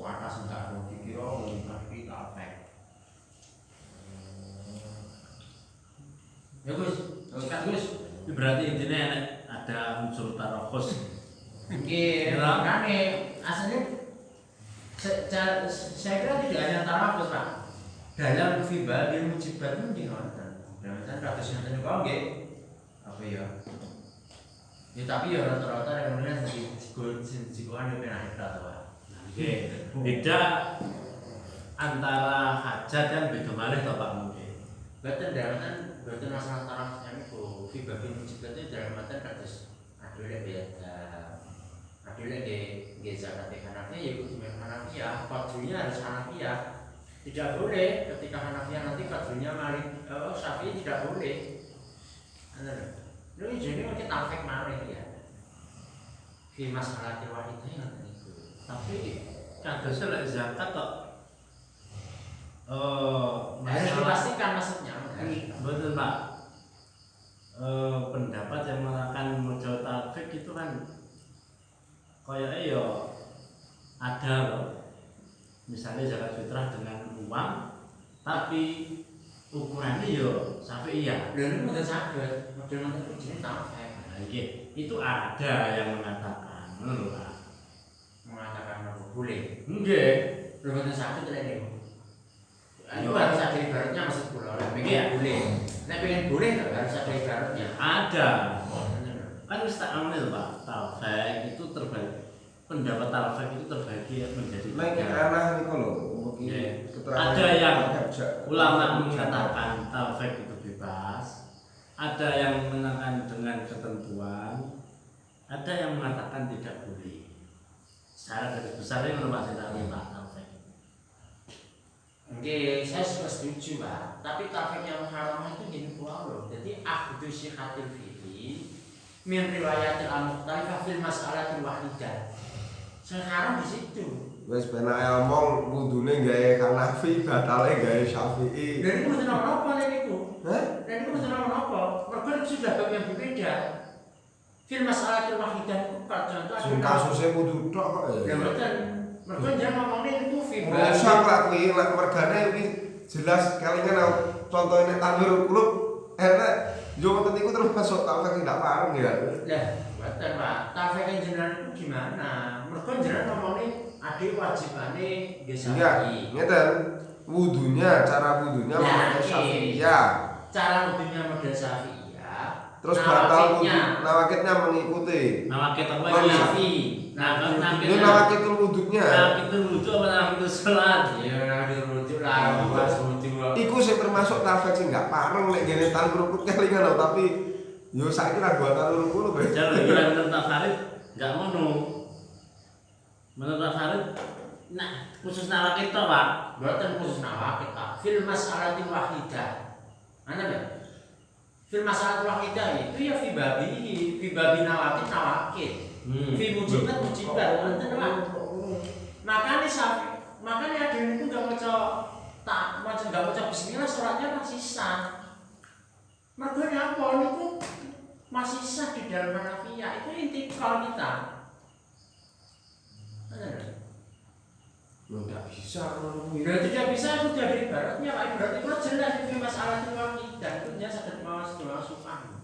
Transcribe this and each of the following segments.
atas enggak ada dikira ngerti tafek. Ya Gus, sikat Gus. Berarti intinya ada unsur tarokhus. Nggih, makane aslinya saya kira tidak hanya tarokhus, Pak. Dalam fiba bil mujibat mungkin wonten. Dalam kados ngoten niku nggih. Apa ya? Ya tapi ya rata-rata rekomendasi sikoan yo penak ta, Pak. Nggih. Beda antara hajat dan beda malih to Pak mungkin. Betul masalah taraf yang itu fiba bin mujibat itu dalam matan kados adole beda adole ge zakat Hanafi ya ikut Hanafiya qadrunya harus Hanafiya tidak boleh ketika Hanafiya nanti qadrunya Malik Syafi'i tidak boleh lu jadi mungkin tafek Malik ya fi masalah wahidah yang itu Tapi kadosnya lek zakat tok harus dipastikan maksudnya. Betul Pak. Pendapat yang mengatakan modal tafik itu kan kayaknya ya ada loh. Misalnya zakat fitrah dengan uang, tapi ukurannya ya Syafi'iyah. Lalu modal sakit, modal itu jenis tafik. Nah, itu ada yang mengatakan, Pak. Mengatakan apa boleh? Enggak. Modal sakit tidak nih. Itu harus ada ibaratnya maksud kula. Pengen boleh. Nek pengen boleh enggak harus ada ibaratnya. Ada. Kan wis tak ambil Pak. Tafek itu terbagi. Pendapat tafek itu terbagi menjadi tiga. Anak niku lho, ada yang ulama mengatakan tafek itu bebas. Ada yang mengatakan dengan ketentuan. Ada yang mengatakan tidak boleh. Secara garis besarnya menurut Pak Sintani Pak tafek. Oke, saya suka setuju Pak. Tapi tafek yang haram itu gini pula loh. Jadi akhdu syihatil fihi min riwayatil al-mukhtalifah fil mas'alatil wahidah. Sekarang di situ. Wes benak ngomong kudune gawe Hanafi, batale gawe Syafi'i. Dan itu mesti apa niku? Hah? Dan itu mesti apa? Mergo sudah bab yang berbeda. Fil mas'alatil wahidah itu contoh Sing kasusé kudu tok kok ya. Mboten. Mergo jangan ngomongnya itu fiba. Rusak lah kuwi lek mergane iki jelas kelingan contohnya tanwir kulub enak yo ngoten niku terus masuk tafek tidak pareng ya. Lah, mboten Pak. Tafek yang jenengan itu gimana? Mergo jenengan ngomongnya ade wajibane nggih Syafi'i. Ngeten. Wudunya, cara wudunya model Syafi'iyah. Cara wudunya model Syafi'iyah. Terus batal wudu, nawakitnya mengikuti. Nawakit apa Mana? Syafi'i. Ini nawakitul wudunya. Nawakitul wudu apa nawakitul salat? Ya nawakitul wudu lah, Mas wudu. Iku sing termasuk tafek sing gak pareng nek ngene tan kerupuk kelingan lho tapi yo saiki ra gua tan kulo bae. Jalur kira menurut Farid enggak ngono. Menurut Farid nah khusus nawakit to, Pak. Mboten khusus nawakit, Pak. Fil mas'alatil wahidah. Ana ya? Fil mas'alatil wahidah itu ya fi babi nawakit nawakit. Fi mujibat mujibat, wonten Pak. Makanya ada itu enggak maca bismillah suratnya masih sah. Mergo apa niku masih sah di dalam Hanafiyah itu intikal kita. Enggak bisa ngono kuwi. Berarti tidak bisa itu dari ibaratnya Pak. Berarti itu jelas itu masalah wahidah itu nya saged mawas masukan.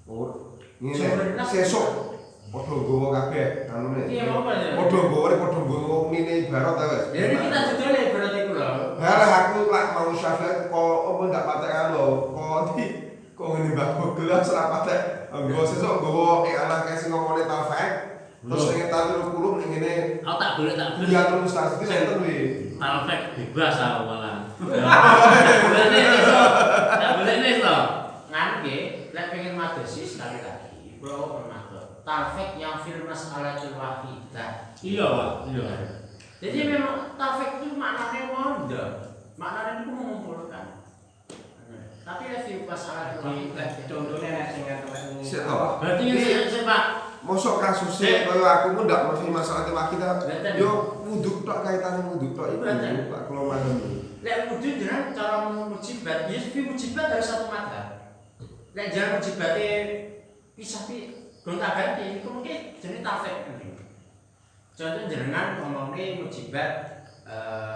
Oh, ngene sesuk padha nggawa kabeh anune. Iya apa ya? Padha nggawa ngene ibarat ta wis. Jadi kita judulnya berarti kula. Halah aku lak mau Syafi'i kok apa ndak patek alo. Kok ngene Mbak gelas ora patek. Nggo sesuk nggawa anak sing ngomongane tafek. Terus ning tanur kulum ning ngene. Aku tak boleh. Iya terus tak iki enten wi. Tafek bebas aku malah. Tak boleh nih to. Ngan nggih, lek pengen madosi sekali lagi. Kula bermaksud tafek yang fil mas'alatil wahidah. Iya, Pak. Iya. Jadi memang tafek itu maknanya wanda. Maknanya itu mengumpulkan. Tapi review masalah wahidah contohnya nek sing ngaten. Berarti sing Pak mosok kasusnya kaya aku mu ndak mesti masalah wahidah. Yo wudhu tok kaitane wudhu tok iku Pak kula mangan. Lek wudhu jenengan cara mujibat, ya fi mujibat harus satu madzhab. Lek jangan mujibate pisah pi gonta-ganti itu mungkin jenis tafek. Contoh jenengan ngomongnya mujibat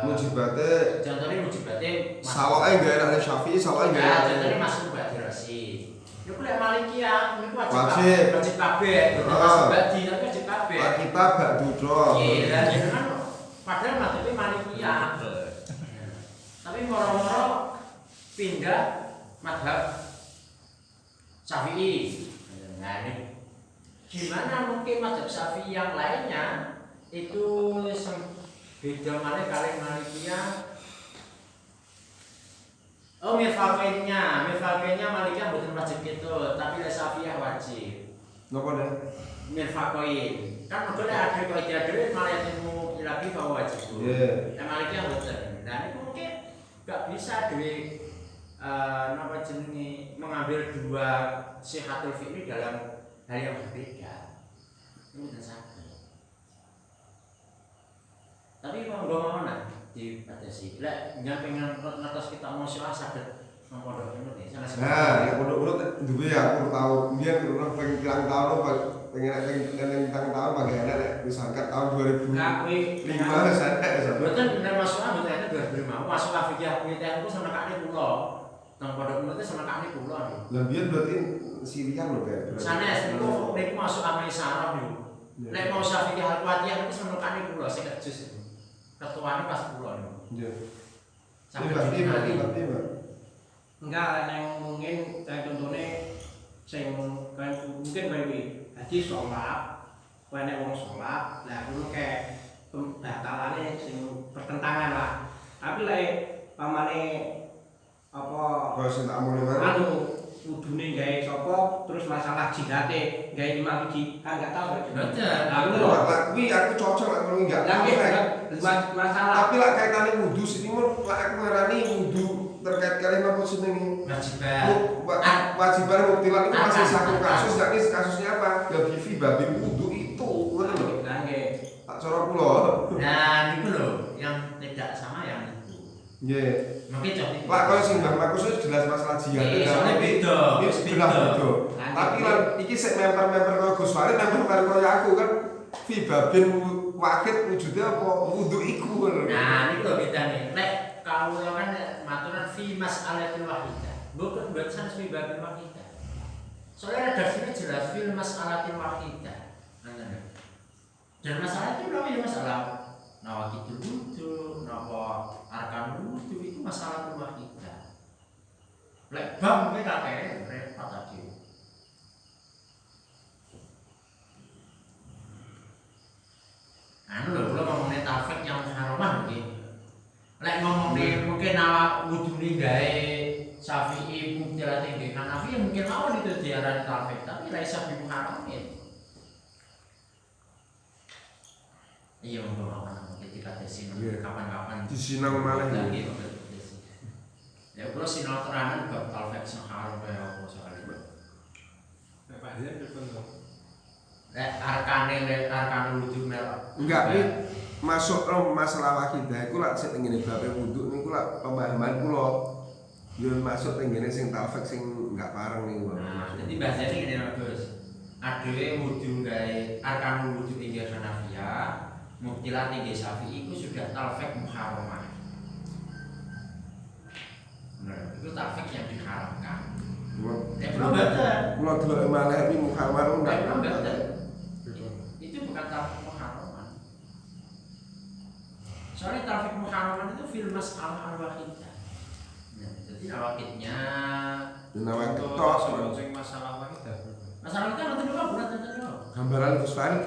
Mujibate contohnya mujibatnya saloke gak enak Syafi'i, saloke gak ya, enak. contohnya masuk Badirasi. Itu kuliah Malikiyah, itu Wajib. wajib kabeh, bukan masuk badi tapi wajib kabeh. Pak kita gak duduk. Iya, jenengan padahal madhepe Malikiyah. Tapi moro-moro pindah madhab Syafi'i. Nah, ini gimana mungkin madhab Syafi'i yang lainnya itu beda malih kali Malikiyah. Oh, mirfaqainnya Malikiyah bukan wajib gitu, tapi Syafi'iyah wajib. Napa nih? Mirfaqain. Kan modele ada kaidah dhewe malah ilmu ilahi bahwa wajib. Iya. Malikiyah boten. Nah, itu mungkin gak bisa dhewe napa jenenge mengambil dua sihatul fi'li dalam hal yang berbeda. Ini tidak saged. Tapi kalau mau mana dibatasi. Lek nyen pengen ngertos kita mau syuah saged mempondok ngono iki. Nah, ya pondok-pondok duwe aku tahu biyen pernah pengen pirang tahun pengen tahun pagi enak misalkan tahun 2005 saya. Boten nek masuk mboten enten 2005. Masuk fikih kuwi teh sama kakne kula. Nang pondok kula teh sama kakne kula. Lah biyen berarti Sirian lho kayak. Sanes niku masuk amai sarah niku. Nek mau Syafi'i Al-Fatihah niku sama kakne kula sing jus. Ketuane pas kula niku. Iya. Sampai berarti. Enggak yang mungkin kayak contohnya sing kayak mungkin kayak iki dadi sholat nek wong sholat lah kudu kayak batalane sing bertentangan lah tapi lek pamane apa Kalau sing tak omongin anu kudune gawe sapa terus masalah jihate gawe imam iki kan gak tau Betul. Tapi aku cocok lah kalau enggak. masalah Tapi lah kaitannya wudhu sini mun lah aku ngarani wudhu terkait kalimat apa jenenge wajiban muktilan itu masih satu kasus, yakni kasusnya apa? Ya bivi babi wudhu itu, ngono lho. Tak cara kula. Nah, niku lho yang tidak sama yang itu. Nggih. Mungkin coba. Lah kalau sing Mbah Markus wis jelas masalah jihad. Soalnya beda. Wis jelas beda. Tapi lan iki sik memper-memper karo Gus Farid, memper karo aku kan fi babin wakid wujudnya apa wudhu iku. Nah, niku lho bedane. Nek kawula kan maturan fi mas'alatil wahidah. Bukan sanes fi babin wahidah. Soalnya redaksinya jelas fi mas'alatil wahidah. Dan masalah itu berapa ya masalah nawakitul wudhu, napa arkan wudhu itu masalah wahidah. Lek bab mungkin kakek repot tadi. Anu lho, kalau ngomongin tafik yang haramah mungkin. Lek ngomongin mungkin awak wudhu nih gawe Syafi'i mubtilah tinggi Hanafi mungkin awal itu diarani tafik, tapi lek Syafi'i haramin. Iya menggunakan kita desin kapan-kapan di sinau malah lagi ya kalau sinau terangan bab talfek sahar kayak apa soalnya Pak Dian telepon dong. arkan wudhu merah enggak ini masuk masalah wakidah iku lak sik tengene bab wudhu niku lak pemahaman kula yo masuk tengene sing talfek sing enggak pareng niku. Nah jadi bahasanya gini Mas adewe wudhu gawe arkan wudhu tinggi Hanafiyah mubtilah tinggi Syafi'i itu sudah talfek muharramah. Nah, itu talfek yang diharamkan. Belum betul. Kula delok malah iki muharram Belum betul. Itu bukan talfek muharramah. Soalnya talfek muharramah itu fil mas'alah al-wahidah. Nah, jadi awakidnya Nawak Untuk ketok sing masalah wahidah. masalah itu nanti dulu bukan nanti dulu. gambaran Gus Farid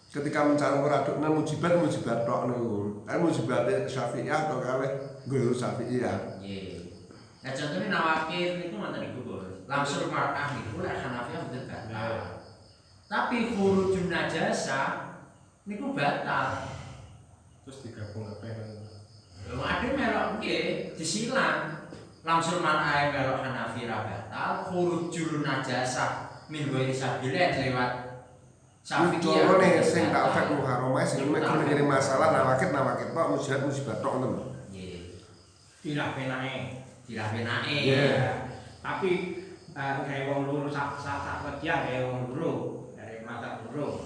ketika mencampur adukna mujibat tok niku. Mujibat Syafi'iyah atau kalih guru Syafi'iyah. Nggih. Nah contohnya nawakir itu mantan iku bos. Langsung markah niku lek Hanafiyah betul batal. Tapi khurujun najasa niku batal. Terus digabung apa yang Lho ade melok nggih disilang. Langsung markah melok Hanafiyah batal, khurujul najasa min ghairi sabilin lewat Syafi'iyah. Contoh nih sing talfek muharramah sing ngirim masalah nawakit tok mujibat tok ngoten. Nggih. tidak penake Dilapenake. tapi kayak wong loro sak kerja kayak wong loro dari mata loro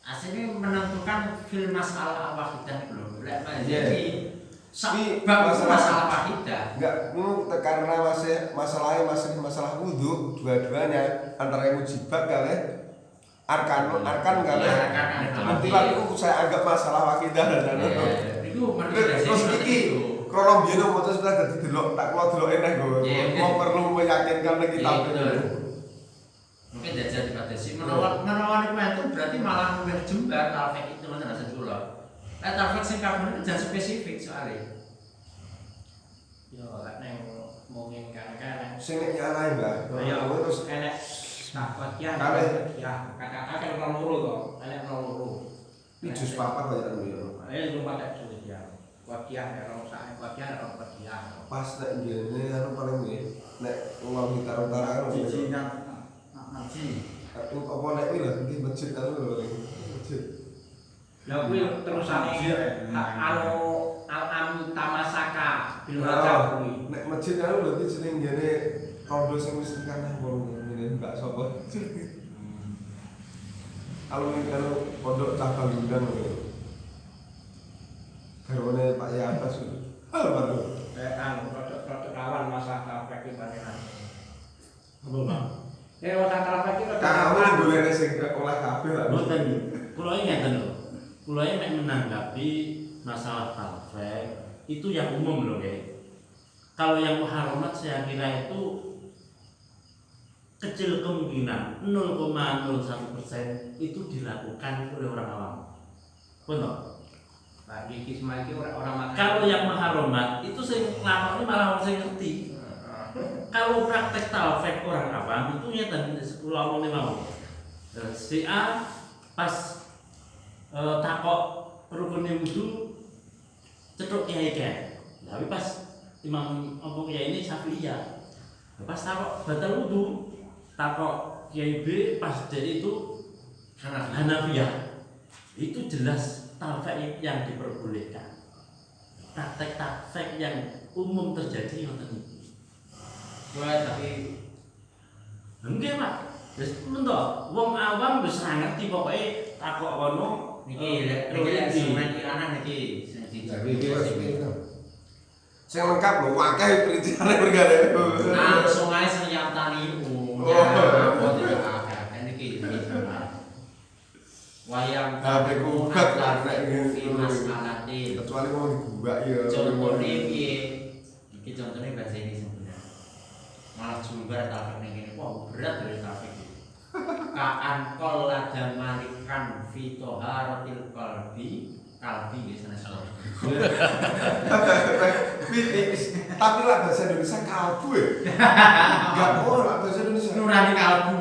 aslinya menentukan fil masalah wahidah belum. Lek Iya. jadi Ini bab masalah- masalah wahidah. Enggak, karena masalahnya masih masalah wudhu dua-duanya antara mujibat kali arkan kali Iya, arkan. nantilah itu saya anggap masalah wakidah dan Itu terus iki kalau biar mau terus kita jadi delok tak kuat delok enak gue mau perlu meyakinkan lagi tapi mungkin jadi batasi menawan itu berarti malah lebih jembar talfek itu mana rasa dulu. Talfek sing kabeh itu jangan spesifik soalnya. Yo lek neng mungkin kan sing nek nyalain lah ya terus enek sahabat ya kata-kata kan orang loro to enek orang loro ini jus papa kok ya dulu itu pada sulit ya wadiah ya orang saya wadiah orang wadiah pas nek gini anu paling nih nek uang gitar utara kan Cici ngaji. apa nek ini lah di masjid kan lho masjid lah kuwi terusane anu al-am tamasaka bil rajab kuwi nek masjid kan berarti jeneng gene rondo sing wis kanah wong ngene enggak sapa kalau pondok cabang Gundang lho garwane Pak Yabas almarhum anu produk rawan masalah traffic iki panenan Apa Bang? ya masalah traffic iki kamu golek sing oleh kabeh lah Mboten. Kula iki ngeten lho. Kula iki mek menanggapi masalah talfek itu yang umum loh guys. Kalau yang muharramat saya kira itu kecil kemungkinan 0,01% itu dilakukan oleh orang awam. Benar. nah iki semua iki orang makan Kalau yang muharramat itu sing nglakoni malah orang sing ngerti. Kalau praktek talfek orang awam itu nyata sepuluh omong mau. Si A pas takok rukunnya wudu cetuk kiai kiai. Tapi pas imam apa kiai ini Syafi'iyah. Pas takok batal wudu takok kiai B pas dari itu Hanafiyah. Itu jelas talfek yang diperbolehkan. Praktek talfek yang umum terjadi yang tadi. Tapi Enggak Pak. Wis mentok wong awam wis ra ngerti pokoke takok kono niki lek semen anak niki sing sing lengkap lho akeh perincane perkara langsung ae senyatani apa tidak ada niki wayang HP ku gak lah nek Mas Alatin kecuali mau digubak ya contohnya piye iki contohnya bahasa ini sebenarnya malah jumbar tafik ning kene wah berat dari tafik kaan kol ada malikan fitoharatil kalbi di sana sana tapi lah bahasa Indonesia kalbu ya enggak mau lah bahasa Indonesia nurani kalbu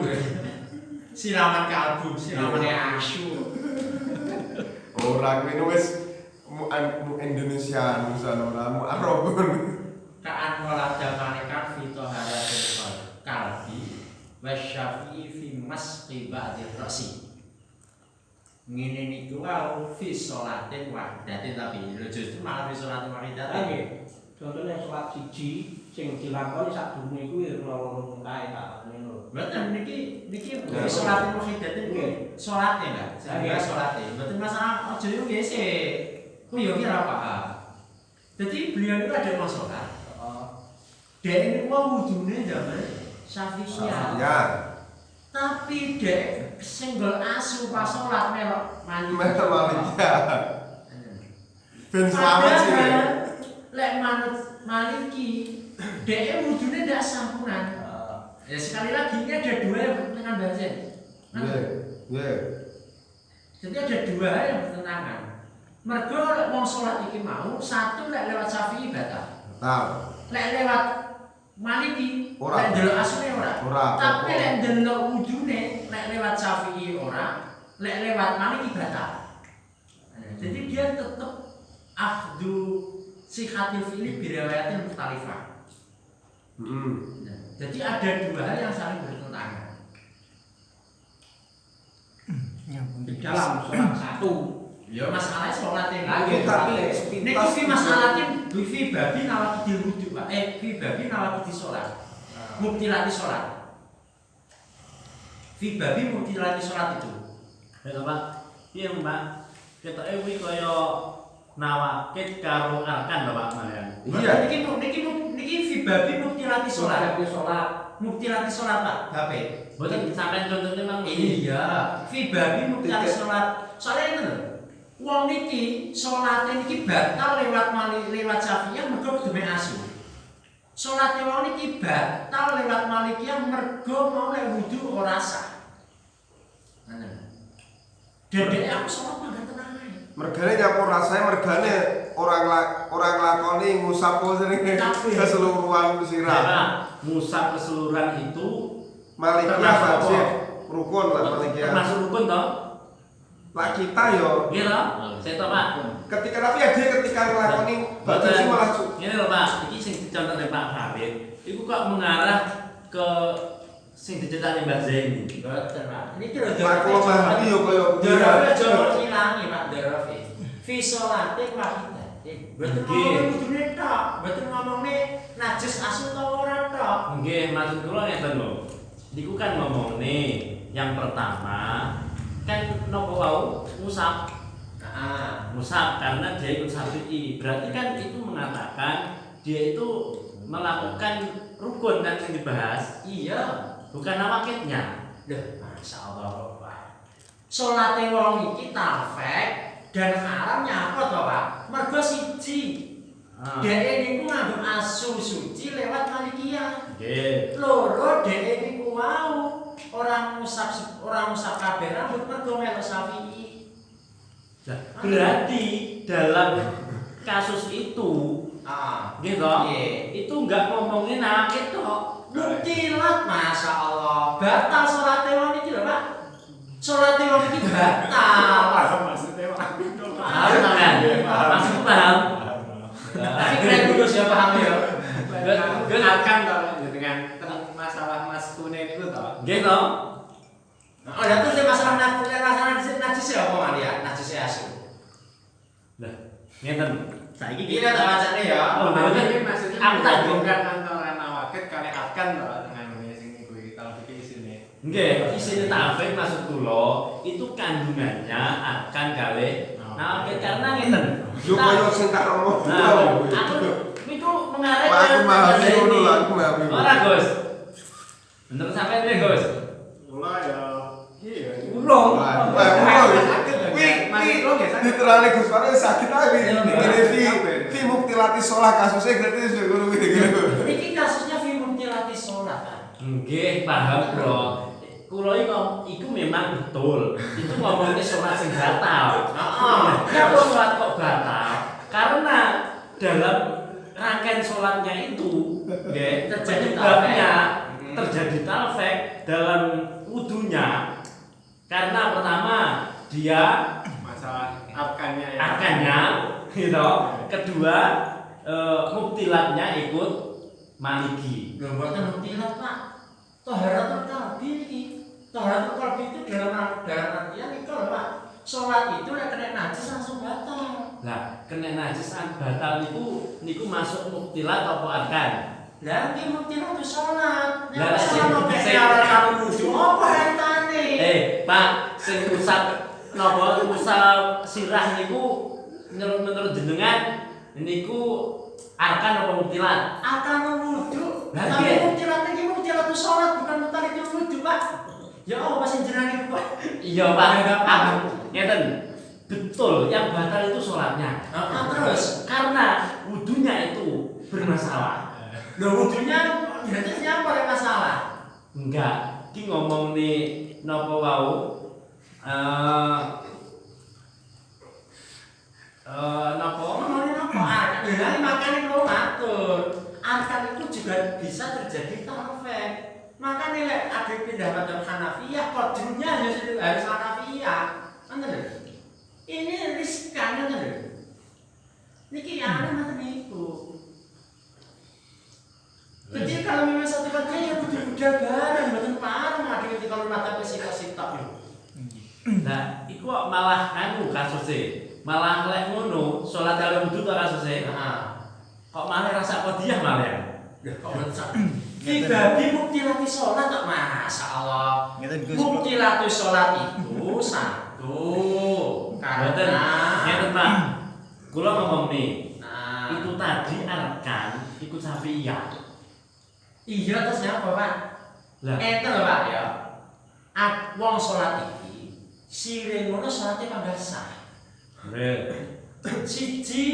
siraman kalbu siramannya asu orang ini wis mu Indonesia Nusantara mu Arabun kaan kol ada malikan fitoharatil kalbi wasyafi'i fi masqi ba'dir rasi ngene niku wae fi sholatin wahidatin tapi lho justru malah fi sholatin wahidatin nggih contohnya salat siji sing dilakoni sadurunge iku ya loro kae tak ngono mboten niki fi sholatin wahidatin nggih sholate Mbak saya sholate mboten masalah aja yo nggih sih ku yo kira apa jadi beliau itu ada masalah dia ini wudune zaman Syafi'iyah ya tapi dek single asu pas sholat melok mandi Malika ben selamat sih lek manut Maliki dek wudune ndak sampuran ya sekali lagi ini ada dua yang bertentangan bahasa iya jadi ada dua hal yang bertentangan mergo wong sholat iki mau satu lek lewat Syafi'i batal lek lewat Maliki lek ndelok asune ora tapi lek ndelok wudune lek lewat Syafi'i ora lek lewat Maliki batal jadi dia tetap akhdu sihatil fi'li biriwayatil mukhtalifah jadi ada dua hal yang saling bertentangan di dalam sholat satu ya masalahnya sholat yang lagi tapi niki masalahin fi babi nawaqidil wudu Pak fi babi nawaqidis sholat mubtilati sholat fi babi mubtilati sholat itu Pak Iya Mbak, ketoke kuwi kaya nawakit karo arkan lho Pak Marian. Iya. Niki fibabi muktilati sholat. Sholat. Muktilati sholat Pak, bape. Mboten sampean contohnya mang Iya, fibabi muktilati sholat. Soalnya itu lho, wong niki sholatnya niki batal lewat Syafi'iyah mergo kudu mek asu. Sholatnya wong niki batal lewat Malikiyah mergo mau nek wudu ora sah. Ngoten. Dedek aku sholat mangga tenang ae. Mergane nyampur rasanya mergane orang nglakoni ngusap jenenge keseluruhan sirah. Nah, musab keseluruhan itu Malikiyah termasuk wajib apa? rukun lah Malikiyah. termasuk rukun toh? Lah kita yo Nggih toh? Saya toh Pak. ketika tapi ada ketika nglakoni batu sih malah Ini lho Pak, iki sing dicontohne Pak Farid, iku kok mengarah ke sing diceritani Mbah Zaini. Boten Pak. Niki lho aku memahami yo koyo Dorofe aja ngilangi Pak Dorofe. Fi sholate wahidah. Boten ngomongin kudune tok, boten ngomongin najis asu ta ora tok. Nggih, maksud kula ngeten lho. Niku kan ngomongne yang pertama kan napa wau musab. Musab karena dia ikut Syafi'i. Berarti kan itu mengatakan dia itu melakukan rukun kan yang dibahas. Iya. Bukan nawakitnya. Duh, masyaallah Pak. Salate wong iki tafek dan haramnya apa to Pak? Mergo siji. Dheke niku nganggo asu suci lewat Malikiyah. Nggih. Loro dheke niku mau orang musab kabeh rambut mergo melu Syafi'i. Berarti dalam kasus itu gitu, itu enggak ngomongin nawakit toh. Muktilat Masya Allah. Batal salate wong iki lho Pak. Salate wong iki batal. Maksudnya Pak. Paham kan? Masih paham? Tapi kira dulu siapa paham ya? Gue akan toh dengan masalah Mas Kunin itu toh. Gitu. Oh, ya terus masalah najis ya apa Maria? Najis asu. Lah, ngeten. Saiki Iki tak bacane ya. Oh, Tapi berarti ini maksudnya aku tak menggabungkan antara nawakit kali akan toh dengan ini sing gue tahu pikir isine. nggih, isine tafik maksud kula itu kandungannya akan kali nawakit karena ngeten. yo koyo sing tak omong. Nah, aku niku mengarah Pak, aku memahami ngono lah, aku memahami. Ora, Gus. Menurut sampean piye, Gus? Mula ya iya. Ulung. Literally Gus Farel sakit aja ini fi muktilati sholah kasusnya berarti sudah guru gitu. Iki kasusnya fi muktilati sholat kan. Nggih, paham, Bro. Kula iku memang betul. Itu ngomongnya sholat sing batal. Kenapa sholat kok batal? Karena dalam rangkaian sholatnya itu, nggih, terjadi talfek dalam wudunya. Karena pertama dia Masalah arkannya ya. arkannya, gitu. Kedua, muktilatnya ikut Maliki. Lho mboten muktilat Pak. Taharatul qalbi iki. Taharatul qalbi itu dalam artian iki lho Pak. Sholat itu nek kena najis langsung batal. Lah, kena najis batal niku masuk muktilat apa arkan? Lah iki muktilat itu sholat. Lah, Nek sing- sholat nek sing- ora karo wudu apa kaitane? Pak, sing usap napa usap sirah niku menurut jenengan niku arkan apa muktilat? Akan wudu. Lah, Tapi iya. muktilat iki muktilat itu sholat bukan muktilat itu wudu Pak. Ya apa sing jenenge iku Pak? Iya, Pak. Aku ngeten. Betul, yang batal itu sholatnya. Terus Karena wudunya itu bermasalah. lho wudunya berarti siapa yang masalah? Enggak, ki ngomong nih napa wau napa Ngomongin apa? Arkan. Lah makane kalau ngatur. Arkan itu juga bisa terjadi talfek. Makanya lek ada pindah madzhab Hanafiyah, kodrunya harus Hanafiyah. Ngoten lho. Ini riskan ngoten lho. Niki ana ngoten niku. Jadi kalau memang satu bagian ya budal bareng, mboten pareng ada ketika kalau mata pesitok-sitok yo. Nah, iku kok malah kasusnya malah lek ngono salat karo wudu to kasusnya. Kok malah rasa qodiyah malah ya. Kok mencak. Babi muktilati sholat kok Masya Allah. Muktilati sholat itu sama Tuh, Mboten. karena Ngeten Pak. Kula ngomong nih, nah, itu tadi arkan ikut Syafi'iyah. iya terus apa Pak? Lah, Enten lho Pak ya. Wong salat iki sire ngono salate panggal sah. Siji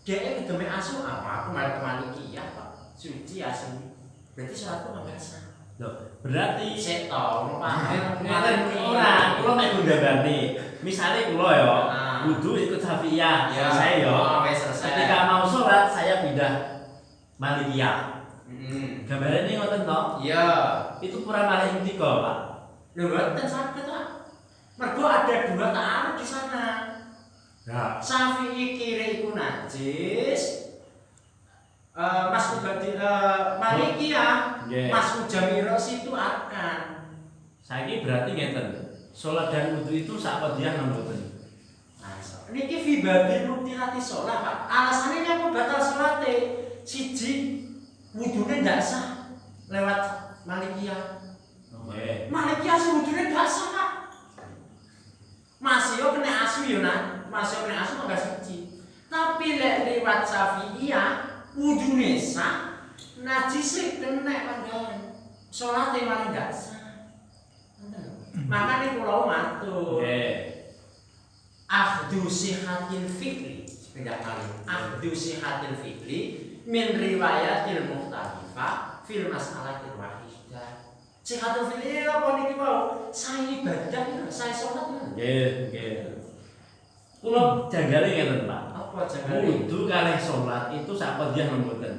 dhek gedeme asu aku malah kemaliki ya Pak. Suci asu. Berarti salatku panggal sah. loh, berarti Sik to, Pak. ngeten ora, kula mek ndambani. Misale kula ya, Ah. kudu ikut Syafi'iyah, Ya, selesai ya. oh, wis selesai. Ketika mau sholat saya pindah Malikiyah. Gambarannya ngoten toh? Iya. Itu kurang malah intikal, Pak. Lho mboten saged Pak. Mergo ada dua ta'aruf di sana. Ya. Syafi'i kiri iku najis. Mas Ubadi Malikiyah, Nggih. Mas Ujamiro situ akan. Saiki berarti ngeten. Sholat dan wudu itu sak qadhiyah nang mboten. Nah, niki fi babil mubtilati sholat Pak. Alasannya apa batal salate? Siji wudune ndak sah lewat Malikiyah. Nggih. Malikiyah sing wudune ndak sah Pak. Masih yo kena asu yo nak. Masih kena asu enggak suci. Tapi lek lewat Syafi'iyah wudune sah, najis kena panggalan. Salate malah ndak sah. Makanya kula matur. Nggih. Ahdu sihatil fikri sepeda kali ahdu sihatil fikri min riwayatil mukhtalifah fil mas'alatil wahidah. Sihatil fikri apa niki mau? Saya ibadah, saya sholat. Nggih, nggih. Kula janggale ngeten, Pak. Apa jangan Wudu kalih sholat itu sak qadhiyah nang mboten.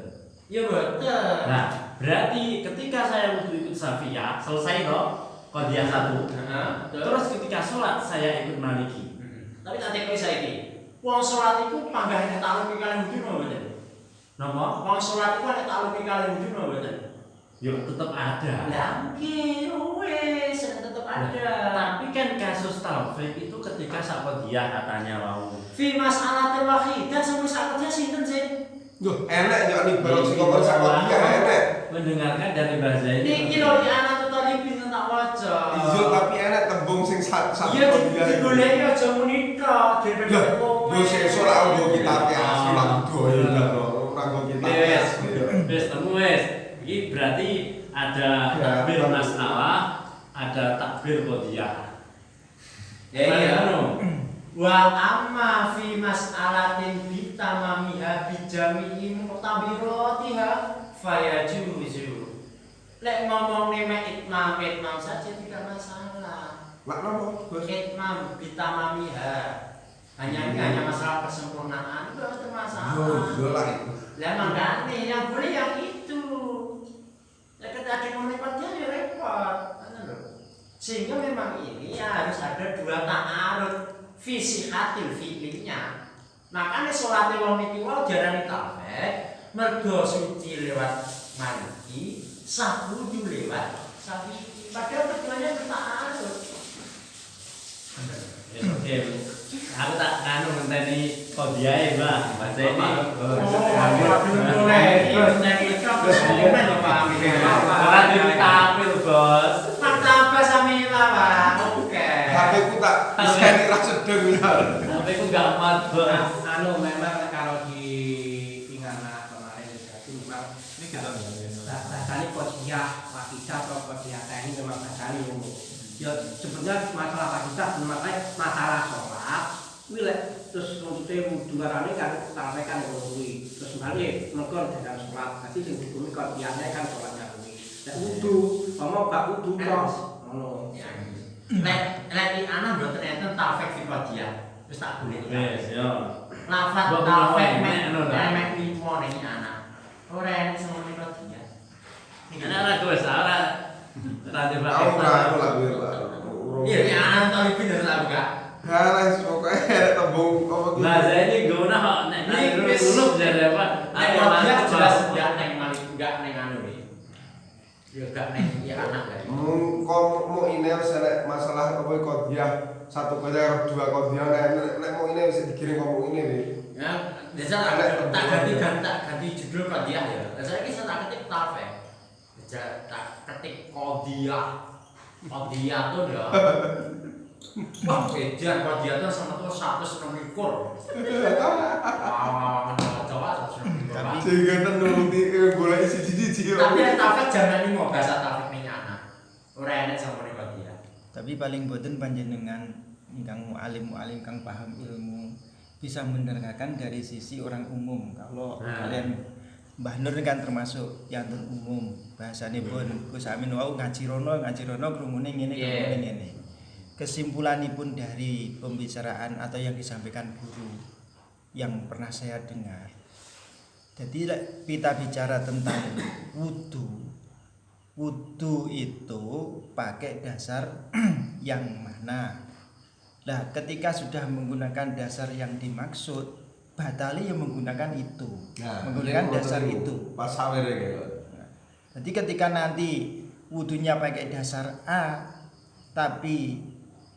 ya betul. Nah, berarti ketika saya wudu ikut Syafi'iyah, selesai toh qadhiyah satu. Betul. Terus ketika sholat saya ikut Maliki. Tapi tak tekoni saiki. Wong sholat iku panggahane takluk kalih wudu napa mboten? Napa? Wong sholat iku ana takluk kalih wudu napa mboten? Yo tetep ada. Lah nggih, wis tetep ada. Tapi kan kasus taufik itu ketika sak qadhiyah katanya mau. Fi mas'alatil wahidah sampai sakitnya sinten sih? Duh, enak ya nih barang sing ngomong sama dia enak. Mendengarkan dari bahasa ini. Niki lho di anak tutalibin tak waca. Iya, tapi enak tembung sing satu Iya dia. digoleki aja muni tok, dhewe Yo sesuk ra nggo kitab ya, surat doyo dan ora nggo kitab. Wes, wes temu wes. Ini berarti ada takbir masalah, ada takbir qadhiyah. Iya. Wa amma fi mas'alatin bitamamiha bijami'i mu'tabiratiha fayajuzu. Lek ngomong mek itmam saja tidak masalah. Lah napa, Bos? Itmam bitamamiha. Hanya masalah kesempurnaan itu ada masalah. Yo lah itu. Lah makanya yang boleh yang itu. Ya ada ngomong dia ya repot. Sehingga memang ini ya harus ada dua ta'aruf fisihatil fi'linya. Makanya sholatnya wong niki wau diarani tafek, mergo suci lewat Maliki, sah wudu lewat Syafi'i. Padahal keduanya berta'aruf. Oke. Aku tak kanu ngenteni qadhiyah ya, Mbak. Bahasa ini. Ora ditampil, Bos. Martabak samila, Pak. Oke. HP ku tak iseni ra sedeng ya. Tapi aku gak mat, Bos. Anu memang kalau di Ingana kemarin itu memang Ini kita bahasanya qadhiyah wahidah atau qadhiyah ini memang bahasanya umum. Ya sebenarnya masalah wahidah masalah sholat wilayah terus maksudnya wudu arane kan sampaikan kuwi terus balik mergo dengan sholat dadi sing dihukumi qadhiyahnya kan sholatnya kuwi nek wudu ngomong bab wudu kok ngono Lek di anak mboten enten tafek fi qadhiyah. Wis tak boleh. Wes, yo. Lafat Mbok tafek menawa mek nek anu, mek limo ning anak. Ora enek semono qadhiyah. Enak ora kowe ora tadi Pak. Aku lah wir lah. Iya, ya anak talibin harus aku Kak. Halah pokoke ada tembung apa ki. Bahasa ini guna kok nek Wis. dulu jadi apa? Nek qadhiyah jelas enggak ning malik enggak ning anu iki. Ya enggak ning ya anak kan. Mau ini selek masalah apa qadhiyah satu qadhiyah dua qadhiyah nek mau ini bisa dikirim ngomong ini wi. Ya, biasa tak ganti judul qadhiyah ya. Saya iki tak ketik tafek. Tak ketik qadhiyah. Qadhiyah tuh ya. Wah, edan kok dia tuh sama tuh 160. Wah, coba 160. Tapi- Sehingga nuruti golek siji-siji. Tapi yang tafek jangan ini mau bahasa tafek ning anak. Ora enek sama ning dia. Tapi paling boten panjenengan ingkang mualim kang paham ilmu bisa menerangkan dari sisi orang umum. Kalau kalian Mbah Nur kan termasuk yang umum. Bahasane pun Gus Amin wau ngaji rono krungune ngene krungune ngene. Kesimpulanipun dari pembicaraan atau yang disampaikan guru yang pernah saya dengar. Jadi kita bicara tentang wudu. Wudu itu pakai dasar yang mana? Nah, ketika sudah menggunakan dasar yang dimaksud, batali yang menggunakan itu, menggunakan dasar itu. Pas sawer gitu. Jadi ketika nanti wudunya pakai dasar A, tapi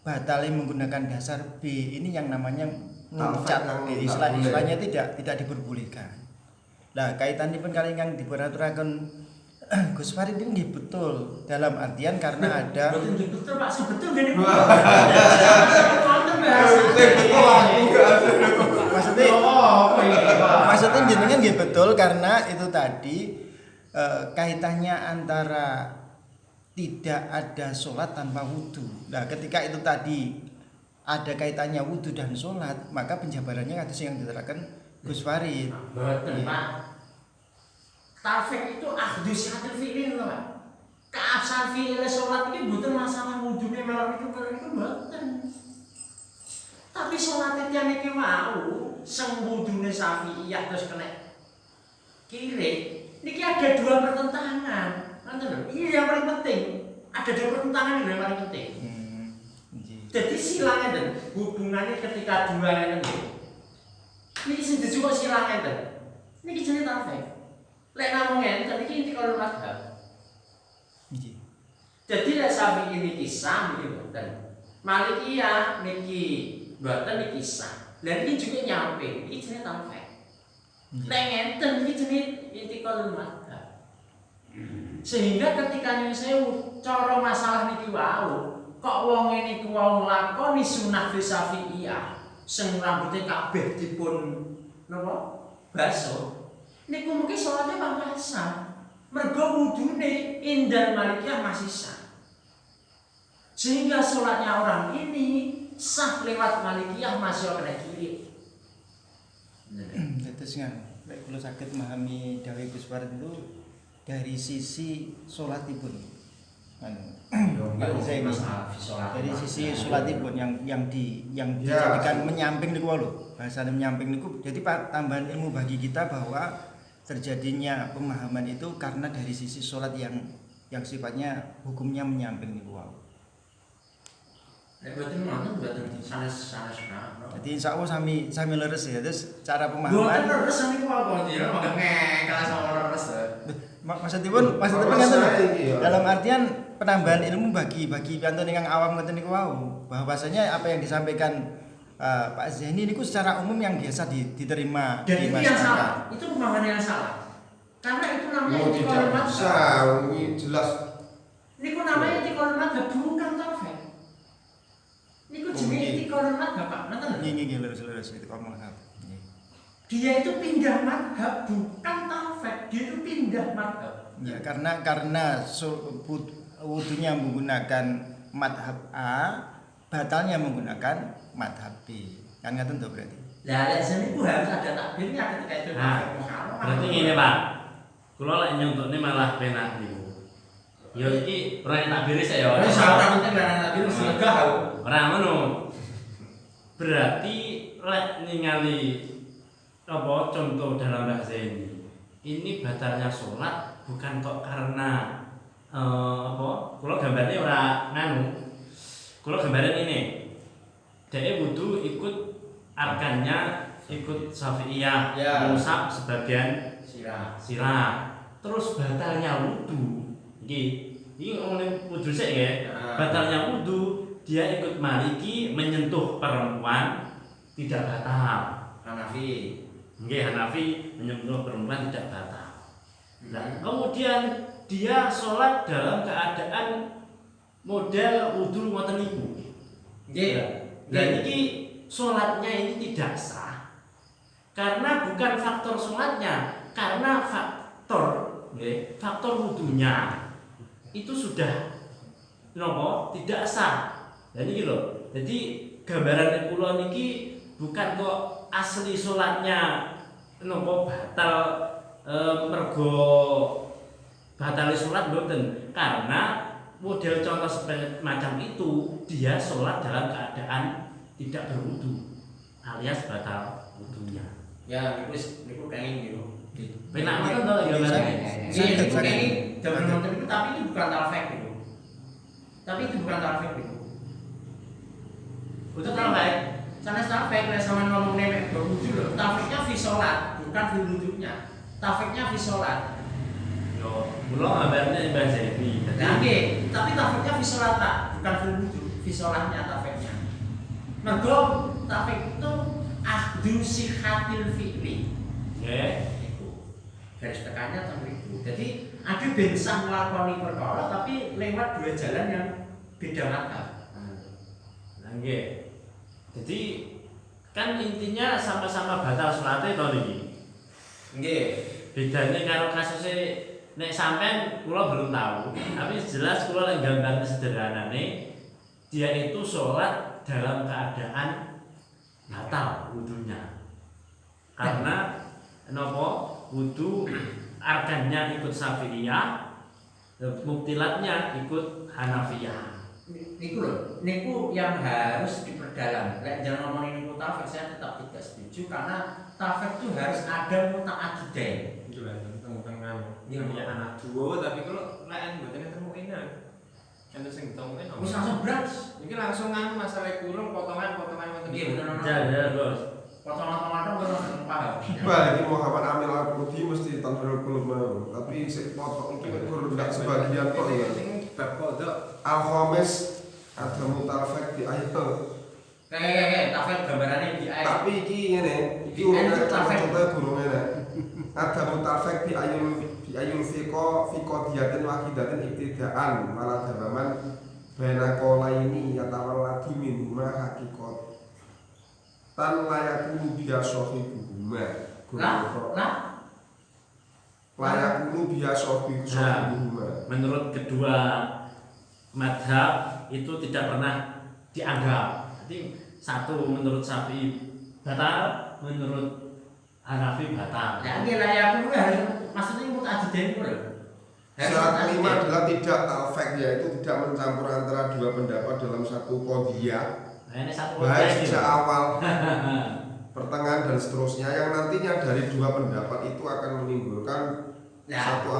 batali menggunakan dasar B, ini yang namanya nguncat. Istilahnya tidak diperbolehkan. Nah, kaitannya pun kali yang diperaturakan Gus Farid itu nggih betul dalam artian karena ada Betul Pak, sebetul gini. maksudnya jenengan nggih betul karena itu tadi kaitannya antara tidak ada sholat tanpa wudhu. Nah, ketika itu tadi ada kaitannya wudhu dan sholat, maka penjabarannya ada yang diterangkan Gus Farid. Betul Pak. Tafek itu ahdu syahadat fi'lin loh Pak. Keabsahan fi'lin sholat ini bukan masalah wudhunya malam itu bukan. Tapi sholat itu niki mau sing wudune Syafi'iyah terus kena kiri. Niki ada dua pertentangan. Nanti lho, ini yang paling penting. Ada dua pertentangan yang paling penting. Jadi silangnya dan hubungannya ketika dua ini. Niki sing dijupuk silangnya dan. Niki jenenge tafek. Lek namung enten iki inti kalau mazhab. Jadi lek Syafi'i niki sah niki mboten. Malikiyah niki mboten niki sah. Lah iki juga nyampe, iki jenenge tafek. Lek ngenten iki jenenge inti kalau mazhab. Sehingga ketika nyuwun sewu cara masalah niki wau, kok wong niku wau nglakoni sunah fi Syafi'iyah sing rambuté kabeh dipun napa? Basuh. Niku mungkin sholatnya bangga sah. Mergo wudune indal Malikiyah masih sah. Sehingga sholatnya orang ini sah lewat Malikiyah masih kena kiri. Terus kan, kalau sakit memahami dawuh Gus Farid itu dari sisi sholatipun. Dari sisi sholatipun yang dijadikan menyamping niku lho. Bahasane menyamping niku jadi tambahan ilmu bagi kita bahwa terjadinya pemahaman itu karena dari sisi sholat yang sifatnya hukumnya menyamping niku wau. Berarti mana buatan sanes. Jadi insya Allah sami leres ya. Terus cara pemahaman. Buatan leres niku apa dia malah ngekal sama leres. Maksudipun dalam artian penambahan ilmu bagi piantun ingkang awam ngoten niku wau. Bahwasanya apa yang disampaikan Pak Zeni niku secara umum yang biasa diterima dan di itu yang salah, itu pemahaman yang salah. Karena itu namanya tidak bisa, ini jelas. Niku namanya itikadul madhab bukan tafek. Niku jenenge itikadul madhab Pak, nonton. Nggih lurus itu ngomong apa. Dia itu pindah madhab bukan tafek, dia itu pindah madhab. Ya karena wudunya menggunakan madhab A, batalnya menggunakan madhab B. Kan nggak tentu berarti. Lah lek niku harus ada takbirnya ketika itu. Berarti ngene Pak. Kula lek nyontokne malah penak niku. Ya iki ora takbir sik ya. Wis ora penting ora takbir mesti legah aku. Ora ngono. Berarti lek ningali apa contoh dalam bahasa ini batalnya sholat bukan kok karena apa? Kula gambarnya ora nganu. Kula gambaran ini. Dia wudu ikut arkannya ikut Syafi'iyah mengusap sebagian sirah. Terus batalnya wudu. Ini ngomongin wudu sih ya. Batalnya wudu dia ikut Maliki menyentuh perempuan tidak batal. Hanafi. Hanafi menyentuh perempuan tidak batal. Nah, kemudian dia sholat dalam keadaan model wudu ngoten niku. Nggih. Dan ini sholatnya ini tidak sah karena bukan faktor sholatnya, karena faktor wudhunya itu sudah tidak sah. Jadi gitu. Jadi gambaran kula niki bukan kok asli sholatnya batal mergo batali sholat mboten, karena model contoh seperti macam itu dia sholat dalam keadaan tidak berwudu alias batal wudunya. Ya, niku pengen gitu. Penak ngoten to gambarannya. Iya, niku pengen jaman nonton itu, tapi itu bukan tarfek gitu. Tapi itu bukan tarfek gitu. Itu tarfek. Sana tarfek nek sama ngomong nek berwudu lho. Tarfeknya fi sholat, bukan fi wudhunya. Tarfeknya fi sholat. Yo, kula gambarnya Mbah Zaini. Nah, nggih, tapi tarfeknya fi sholat Pak, bukan fi wudhu. Fi sholatnya tarfeknya. Mergo tarfek itu ahdu sihatil fi'li. Nggih. Garis tekannya tentang itu. Jadi ada bensah melakoni perkara tapi lewat dua jalan yang beda mata. Nah, nggih. Jadi kan intinya sama-sama batal sholatnya to niki. Nggih. Bedanya karo kasusnya nek sampean kula belum tahu, tapi jelas kula lek gambar sederhanane dia itu sholat dalam keadaan batal wudunya. Karena wudu arkannya ikut Syafi'iyah, mubtilatnya ikut Hanafiyah. Niku yang harus diperdalam. Lek jangan ngomongin niku tafsir, saya tetap tidak setuju karena tafsir itu harus ada muta'addidain. Itu lah tentang Iya, punya anak dua tapi kalau lain buatnya temuin kan terus yang ditemuin Wis langsung beras. ini langsung masalah kurung potongan Iya, bener. Ya, Bos. Potong-potong kan paham. Bagi Muhammad Amil Al-Qudi mesti tanpa belum mau, tapi si potong itu kurang tidak sebagian kok ya. bab kodok Al-Khamis ada mutarfek di ayat. Kayak tafsir gambarannya di ayat. Tapi iki ngene, iki urungan contohnya burung ngene. Ada mutarfek di ayul fiko diatin wakidatin ibtidaan malah dabaman bena kola ini yatawalladi minhuma hakikat tan layakulu biasa hibuhuma layakulu biasa hibuhuma. Menurut kedua madhab itu tidak pernah dianggap. Jadi satu menurut Syafi'i batal, menurut Hanafi batal. Ya nggih lah ya kuwi harus maksudnya muta'addidain kuwi lho. Syarat kelima adalah tidak talfek, yaitu tidak mencampur antara dua pendapat dalam satu qadhiyah. Nah, ini satu Baik sejak awal, pertengahan dan seterusnya yang nantinya dari dua pendapat itu akan menimbulkan Ya. satu